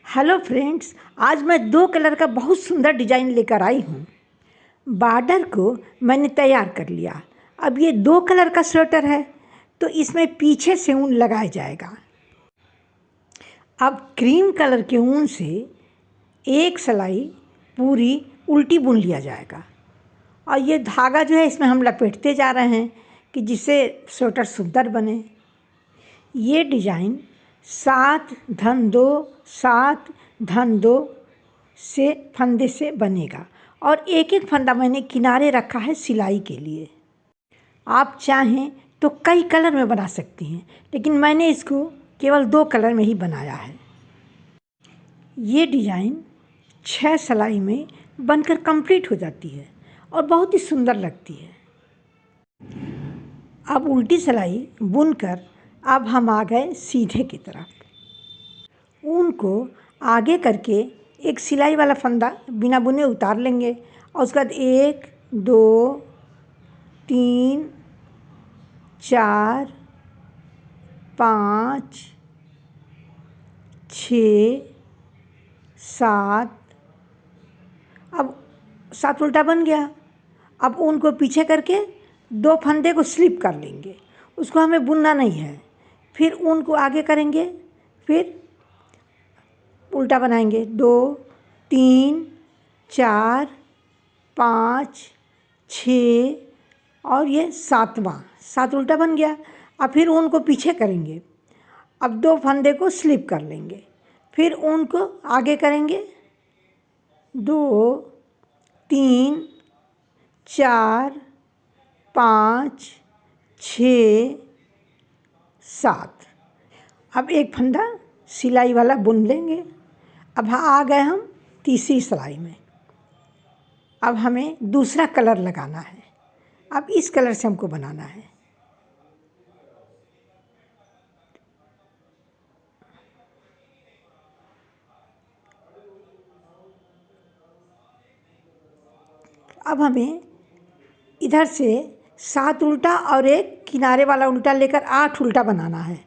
Hello friends, आज मैं दो कलर का बहुत सुंदर डिजाइन लेकर आई हूँ। बॉर्डर को मैंने तैयार कर लिया। अब ये दो कलर का स्वेटर है तो इसमें पीछे से ऊन लगाया जाएगा। अब क्रीम कलर के ऊन से एक सिलाई पूरी उल्टी बुन लिया जाएगा और ये धागा जो है इसमें हम लपेटते जा रहे हैं कि जिससे स्वेटर सुंदर बने। ये डिजाइन 7 धन 2 7 धन 2 से फंदे से बनेगा और एक एक फंदा मैंने किनारे रखा है सिलाई के लिए। आप चाहें तो कई कलर में बना सकती हैं, लेकिन मैंने इसको केवल 2 कलर में ही बनाया है। ये डिजाइन 6 सिलाई में बनकर कंप्लीट हो जाती है और बहुत ही सुंदर लगती है। अब उल्टी सिलाई बुनकर अब हम आ गए सीधे की तरफ। ऊन को आगे करके एक सिलाई वाला फंदा बिना बुने उतार लेंगे और उसके बाद 1 2 3 4 5 6 7। अब 7 उल्टा बन गया। अब ऊन को पीछे करके 2 फंदे को स्लिप कर लेंगे, उसको हमें बुनना नहीं है। फिर ऊन को आगे करेंगे, फिर उल्टा बनाएंगे 2 3 4 5 6 और ये 7 उल्टा बन गया। अब फिर ऊन को पीछे करेंगे। अब 2 फंदे को स्लिप कर लेंगे, फिर ऊन को आगे करेंगे 2 3 4 5 6 7। अब एक फंदा सिलाई वाला बुन लेंगे। अब आ गए हम तीसरी सिलाई में। अब हमें दूसरा कलर लगाना है। अब इस कलर से हमको बनाना है। अब हमें इधर से 7 उल्टा और एक किनारे वाला उल्टा लेकर 8 उल्टा बनाना है।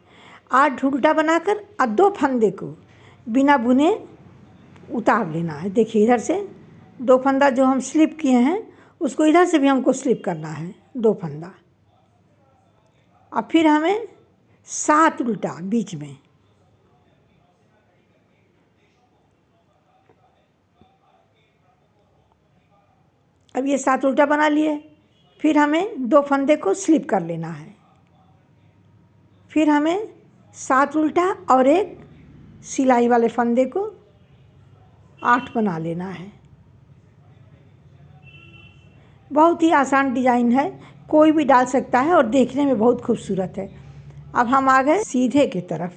8 उल्टा बनाकर और 2 फंदे को बिना बुने उतार लेना है। देखिए, इधर से 2 फंदा जो हम स्लिप किए हैं उसको इधर से भी हमको स्लिप करना है 2 फंदा। और फिर हमें 7 उल्टा बीच में। अब ये 7 उल्टा बना लिए। फिर हमें 2 फंदे को स्लिप कर लेना है। फिर हमें 7 उल्टा और एक सिलाई वाले फंदे को 8 बना लेना है। बहुत ही आसान डिजाइन है, कोई भी डाल सकता है और देखने में बहुत खूबसूरत है। अब हम आ गए सीधे की तरफ।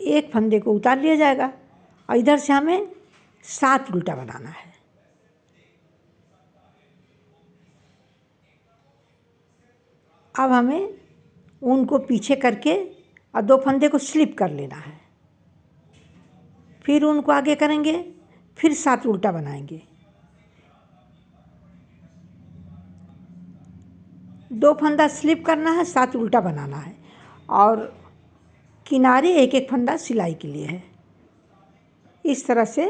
एक फंदे को उतार लिया जाएगा और इधर से हमें 7 उल्टा बनाना है। अब हमें ऊन को पीछे करके और 2 फंदे को स्लिप कर लेना है। फिर ऊन को आगे करेंगे, फिर 7 उल्टा बनाएंगे। 2 फंदा स्लिप करना है, 7 उल्टा बनाना है और किनारे एक एक फंदा सिलाई के लिए है। इस तरह से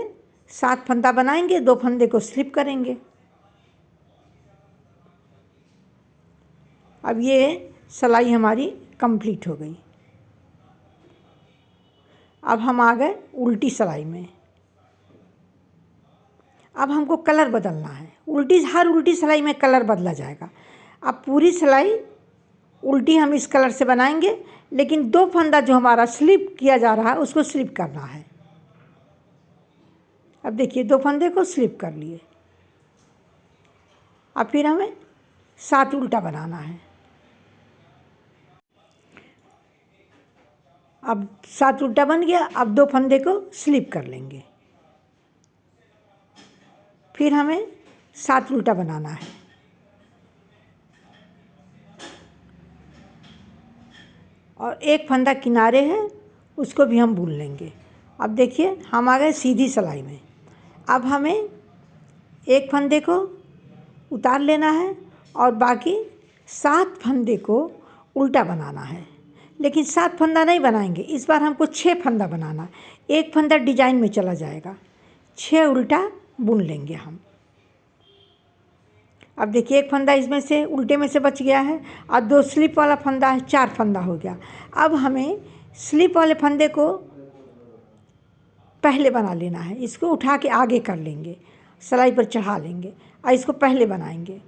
7 फंदा बनाएंगे, 2 फंदे को स्लिप करेंगे। अब ये सिलाई हमारी कंप्लीट हो गई। अब हम आ गए उल्टी सिलाई में। अब हमको कलर बदलना है। हर उल्टी सिलाई में कलर बदला जाएगा। अब पूरी सिलाई उल्टी हम इस कलर से बनाएंगे, लेकिन 2 फंदा जो हमारा स्लिप किया जा रहा है उसको स्लिप करना है। अब देखिए, 2 फंदे को स्लिप कर लिए। अब फिर हमें 7 उल्टा बनाना है। अब 7 उल्टा बन गया। अब 2 फंदे को स्लिप कर लेंगे। फिर हमें 7 उल्टा बनाना है। और एक फंदा किनारे है उसको भी हम बुन लेंगे। अब देखिए, हम आ गए सीधी सिलाई में। अब हमें एक फंदे को उतार लेना है और बाकी 7 फंदे को उल्टा बनाना है। लेकिन 7 फंदा नहीं बनाएंगे, इस बार हमको 6 फंदा बनाना। एक फंदा डिजाइन में चला जाएगा, 6 उल्टा बुन लेंगे हम। अब देखिए एक फंदा इसमें से उल्टे में से बच गया है और 2 स्लिप वाला फंदा है, 4 फंदा हो गया। अब हमें स्लिप वाले फंदे को पहले बना लेना है, इसको उठा के आगे कर लेंगे, सिलाई पर चढ़ा लेंगे और इसको पहले बनाएंगे।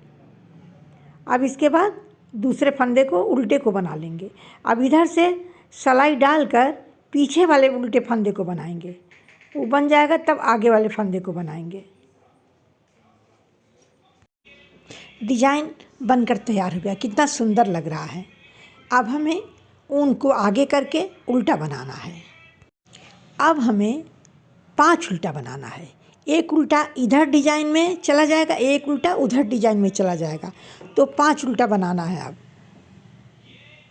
अब इसके बाद दूसरे फंदे को उल्टे को बना लेंगे। अब इधर से सिलाई डालकर पीछे वाले उल्टे फंदे को बनाएंगे, वो बन जाएगा, तब आगे वाले फंदे को बनाएंगे। डिजाइन बनकर तैयार हो गया, कितना सुंदर लग रहा है। अब हमें ऊन को आगे करके उल्टा बनाना है। अब हमें 5 उल्टा बनाना है, एक उल्टा इधर डिजाइन में चला जाएगा, एक उल्टा उधर डिजाइन में चला जाएगा, तो 5 उल्टा बनाना है।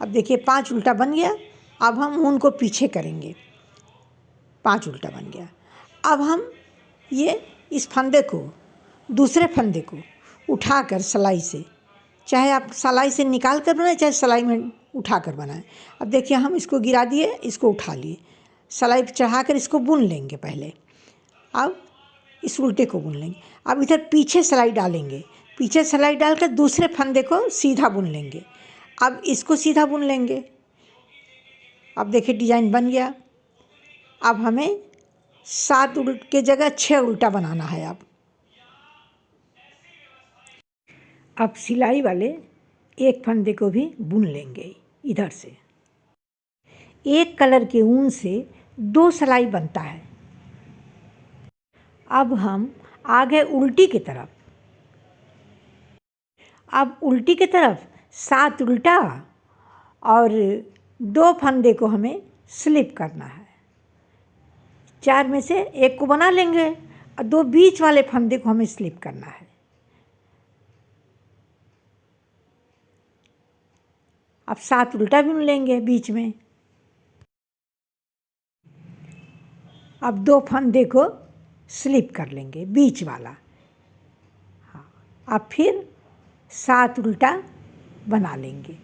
अब देखिए 5 उल्टा बन गया। अब हम ऊन को पीछे करेंगे, 5 उल्टा बन गया। अब हम ये इस फंदे को, दूसरे फंदे को उठाकर सिलाई से, चाहे आप सिलाई से निकाल कर बनाएं चाहे सिलाई में उठा कर बनाएं। अब देखिए हम इसको गिरा दिए, इसको उठा लिए, सिलाई पर चढ़ा कर इसको बुन लेंगे पहले। अब इस उल्टे को बुन लेंगे। अब इधर पीछे सिलाई डालेंगे, पीछे सिलाई डालकर दूसरे फंदे को सीधा बुन लेंगे। अब इसको सीधा बुन लेंगे। अब देखिए डिजाइन बन गया। अब हमें 7 उल्टे के जगह 6 उल्टा बनाना है। अब सिलाई वाले एक फंदे को भी बुन लेंगे। इधर से एक कलर के ऊन से 2 सिलाई बनता है। अब हम आगे उल्टी की तरफ, अब उल्टी की तरफ 7 उल्टा और 2 फंदे को हमें स्लिप करना है। 4 में से एक को बना लेंगे और 2 बीच वाले फंदे को हमें स्लिप करना है। अब 7 उल्टा बुन लेंगे बीच में। अब 2 फंदे को स्लिप कर लेंगे, बीच वाला। हाँ, अब फिर 7 उल्टा बना लेंगे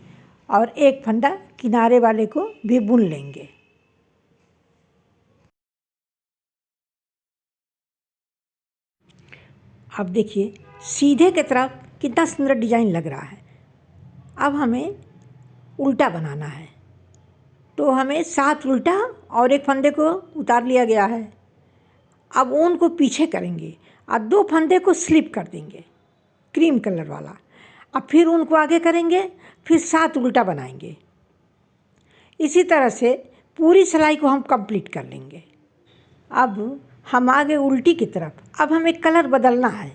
और एक फंदा किनारे वाले को भी बुन लेंगे। अब देखिए सीधे की तरफ कितना सुंदर डिजाइन लग रहा है। अब हमें उल्टा बनाना है, तो हमें 7 उल्टा और एक फंदे को उतार लिया गया है। अब ऊन को पीछे करेंगे और 2 फंदे को स्लिप कर देंगे, क्रीम कलर वाला। अब फिर ऊन को आगे करेंगे, फिर 7 उल्टा बनाएंगे। इसी तरह से पूरी सिलाई को हम कंप्लीट कर लेंगे। अब हम आगे उल्टी की तरफ, अब हमें कलर बदलना है।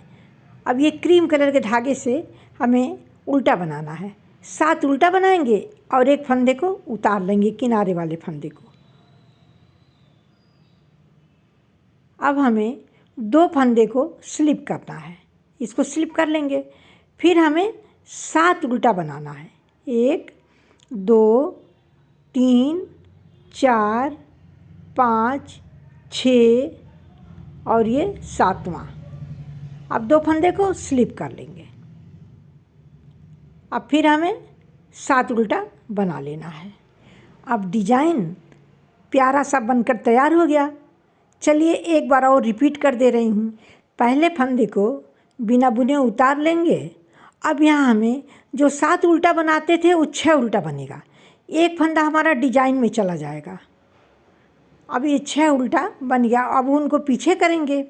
अब ये क्रीम कलर के धागे से हमें उल्टा बनाना है। 7 उल्टा बनाएंगे और एक फंदे को उतार लेंगे, किनारे वाले फंदे को। अब हमें 2 फंदे को स्लिप करना है, इसको स्लिप कर लेंगे। फिर हमें 7 उल्टा बनाना है, 1 2 3 4 5 6 और ये 7वां। अब 2 फंदे को स्लिप कर लेंगे। अब फिर हमें 7 उल्टा बना लेना है। अब डिजाइन प्यारा सा बनकर तैयार हो गया। चलिए एक बार और रिपीट कर दे रही हूँ। पहले फंदे को बिना बुने उतार लेंगे। अब यहाँ हमें जो 7 उल्टा बनाते थे वो 6 उल्टा बनेगा, एक फंदा हमारा डिजाइन में चला जाएगा। अब ये 6 उल्टा बन गया। अब उनको पीछे करेंगे।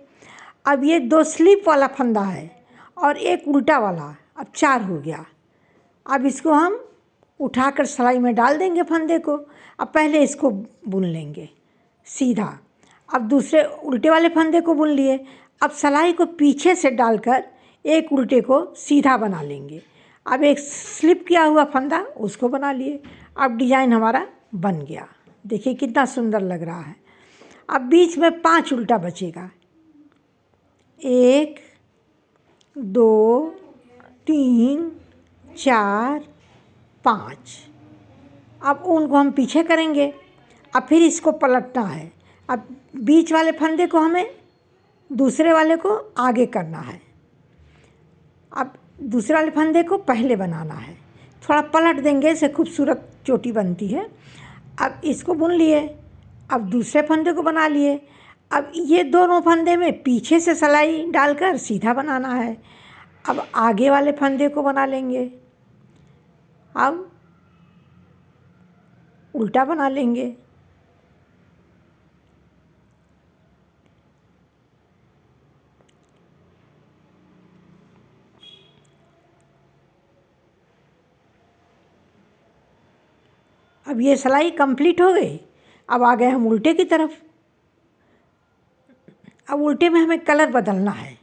अब ये 2 स्लिप वाला फंदा है और एक उल्टा वाला, अब 4 हो गया। अब इसको हम उठाकर सिलाई में डाल देंगे फंदे को। अब पहले इसको बुन लेंगे सीधा। अब दूसरे उल्टे वाले फंदे को बुन लिए। अब सिलाई को पीछे से डालकर एक उल्टे को सीधा बना लेंगे। अब एक स्लिप किया हुआ फंदा उसको बना लिए। अब डिजाइन हमारा बन गया, देखिए कितना सुंदर लग रहा है। अब बीच में 5 उल्टा बचेगा, 1 2 3 4 5। अब उनको हम पीछे करेंगे। अब फिर इसको पलटना है। अब बीच वाले फंदे को हमें दूसरे वाले को आगे करना है। अब दूसरे वाले फंदे को पहले बनाना है, थोड़ा पलट देंगे, इससे खूबसूरत चोटी बनती है। अब इसको बुन लिए, अब दूसरे फंदे को बना लिए। अब ये दोनों फंदे में पीछे से सिलाई डालकर सीधा बनाना है। अब आगे वाले फंदे को बना लेंगे, अब उल्टा बना लेंगे। अब ये सिलाई कंप्लीट हो गई। अब आ गए हम उल्टे की तरफ। अब उल्टे में हमें कलर बदलना है।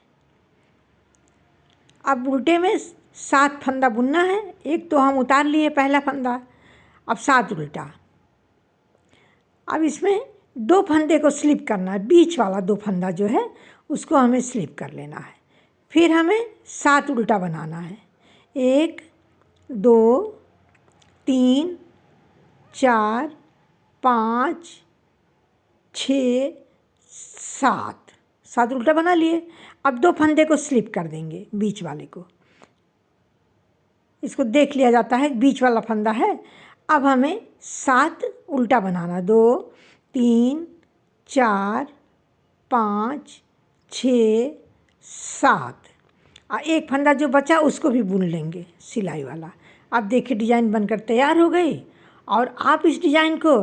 अब उल्टे में 7 फंदा बुनना है। एक तो हम उतार लिए पहला फंदा, अब 7 उल्टा। अब इसमें 2 फंदे को स्लिप करना है, बीच वाला 2 फंदा जो है उसको हमें स्लिप कर लेना है। फिर हमें 7 उल्टा बनाना है। 1 2 3 4 5 6 7 उल्टा बना लिए। अब 2 फंदे को स्लिप कर देंगे, बीच वाले को। इसको देख लिया जाता है बीच वाला फंदा है। अब हमें 7 उल्टा बनाना, 2 3 4 5 6 7। और एक फंदा जो बचा उसको भी बुन लेंगे सिलाई वाला। अब देखिए डिज़ाइन बनकर तैयार हो गई। और आप इस डिज़ाइन को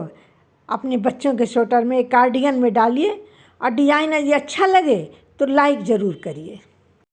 अपने बच्चों के स्वेटर में, कार्डिगन में डालिए। और डिज़ाइन यदि अच्छा लगे तो लाइक ज़रूर करिए।